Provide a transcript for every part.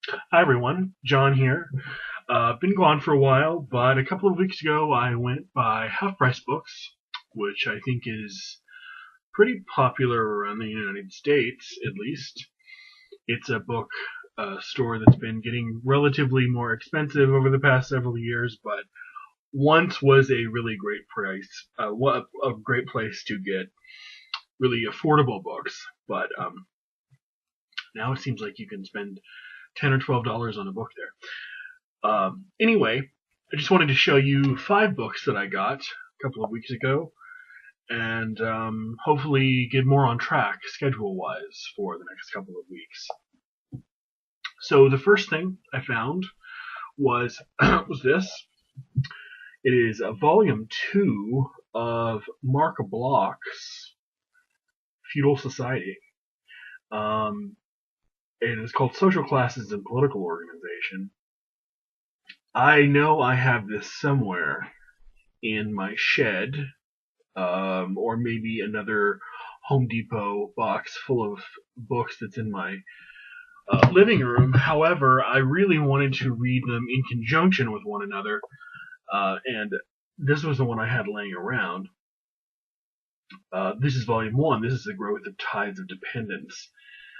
Hi everyone, John here. Been gone for a while, but a couple of weeks ago I went by Half Price Books, which I think is pretty popular around the United States, at least. It's a book store that's been getting relatively more expensive over the past several years, but once was a really great price, a great place to get really affordable books. But now it seems like you can spend $10 or $12 on a book there. Anyway, I just wanted to show you 5 books that I got a couple of weeks ago, and hopefully get more on track schedule-wise for the next couple of weeks. So the first thing I found was was this. It is a volume 2 of Mark Bloch's Feudal Society. It is called Social Classes and Political Organization. I know I have this somewhere in my shed, or maybe another Home Depot box full of books that's in my living room. However, I really wanted to read them in conjunction with one another, and this was the one I had laying around. This is volume 1. This is The Growth of Tides of Dependence.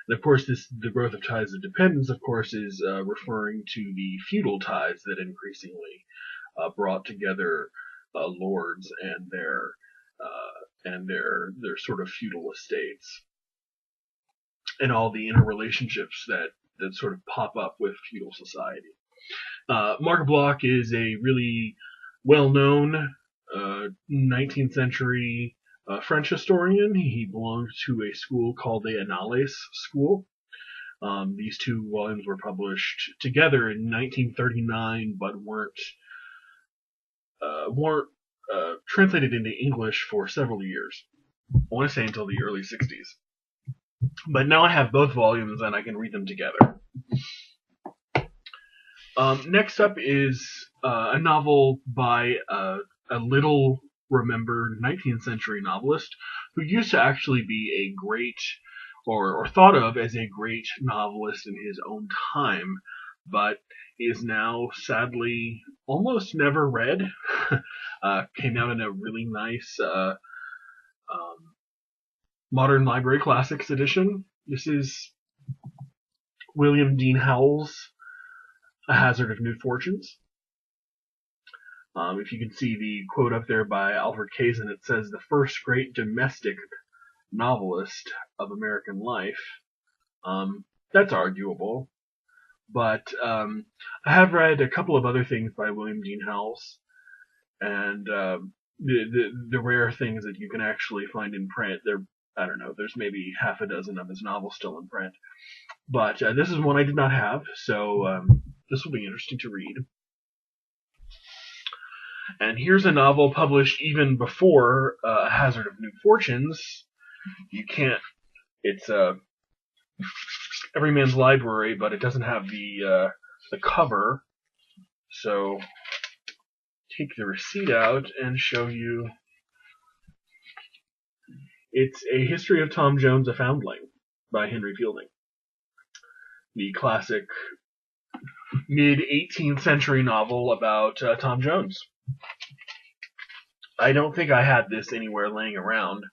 And of course, the growth of ties of dependence, of course, is referring to the feudal ties that increasingly brought together lords and their sort of feudal estates, and all the interrelationships that sort of pop up with feudal society. Mark Bloch is a really well-known 19th century French historian. He belonged to a school called the Annales School. These 2 volumes were published together in 1939, but weren't translated into English for several years. I want to say until the early 60s. But now I have both volumes and I can read them together. Next up is a novel by a little remembered 19th century novelist who used to actually be a great, or thought of as a great novelist in his own time, but is now sadly almost never read. Came out in a really nice Modern Library Classics edition. This is William Dean Howells' A Hazard of New Fortunes. If you can see the quote up there by Alfred Kazin, it says, "The first great domestic novelist of American life." That's arguable, but I have read a couple of other things by William Dean Howells, and the rare things that you can actually find in print, I don't know, there's maybe half a dozen of his novels still in print. But this is one I did not have, so this will be interesting to read. And here's a novel published even before A Hazard of New Fortunes. It's Everyman's Library, but it doesn't have the cover. So take the receipt out and show you. It's A History of Tom Jones, a Foundling by Henry Fielding. The classic mid-18th century novel about Tom Jones. I don't think I had this anywhere laying around,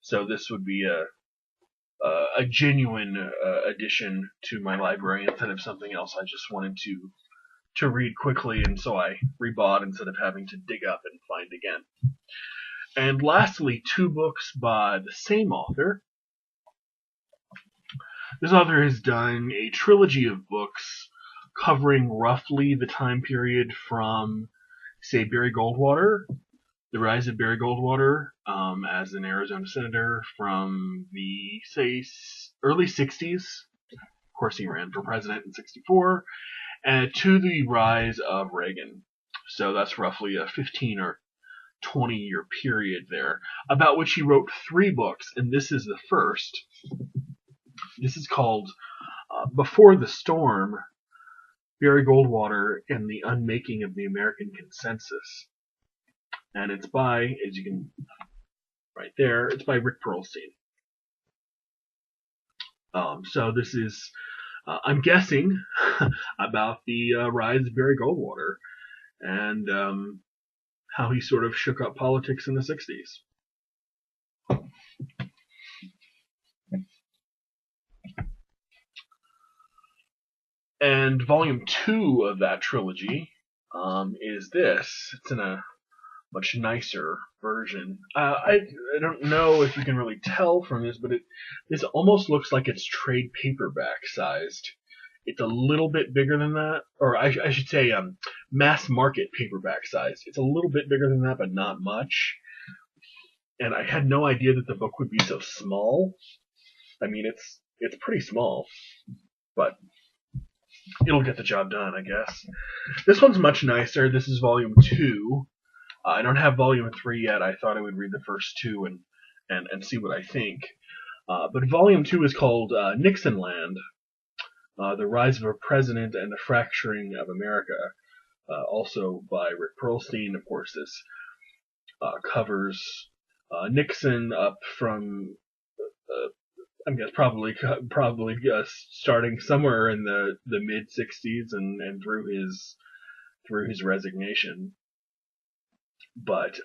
so this would be a genuine addition to my library instead of something else I just wanted to read quickly, and so I rebought instead of having to dig up and find again. And lastly, 2 books by the same author. This author has done a trilogy of books covering roughly the time period from, say, Barry Goldwater, the rise of Barry Goldwater as an Arizona senator from the, say, early 60s. Of course, he ran for president in 64, and to the rise of Reagan. So that's roughly a 15 or 20-year period there, about which he wrote 3 books, and this is the first. This is called Before the Storm, Barry Goldwater and the Unmaking of the American Consensus. And it's by, as you can, right there, it's by Rick Perlstein. So this is I'm guessing about the rise of Barry Goldwater and how he sort of shook up politics in the 60s. And volume 2 of that trilogy is this. It's in a much nicer version. I don't know if you can really tell from this, but this almost looks like it's trade paperback sized. It's a little bit bigger than that, or I should say mass market paperback sized. It's a little bit bigger than that, but not much. And I had no idea that the book would be so small. I mean, it's pretty small, but it'll get the job done, I guess. This one's much nicer. This is volume 2. I don't have volume 3 yet. I thought I would read the first 2 and see what I think. But volume 2 is called Nixonland, The Rise of a President and the Fracturing of America, also by Rick Perlstein. Of course, this covers Nixon up from I guess probably starting somewhere in the mid 60s and through his resignation, but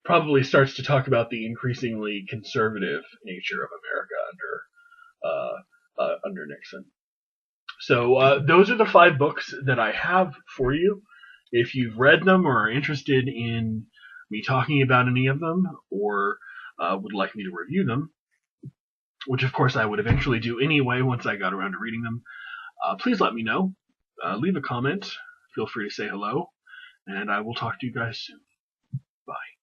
probably starts to talk about the increasingly conservative nature of America under Nixon. So those are the 5 books that I have for you. If you've read them or are interested in me talking about any of them, or would like me to review them, which of course I would eventually do anyway once I got around to reading them, please let me know. Leave a comment. Feel free to say hello, and I will talk to you guys soon. Bye.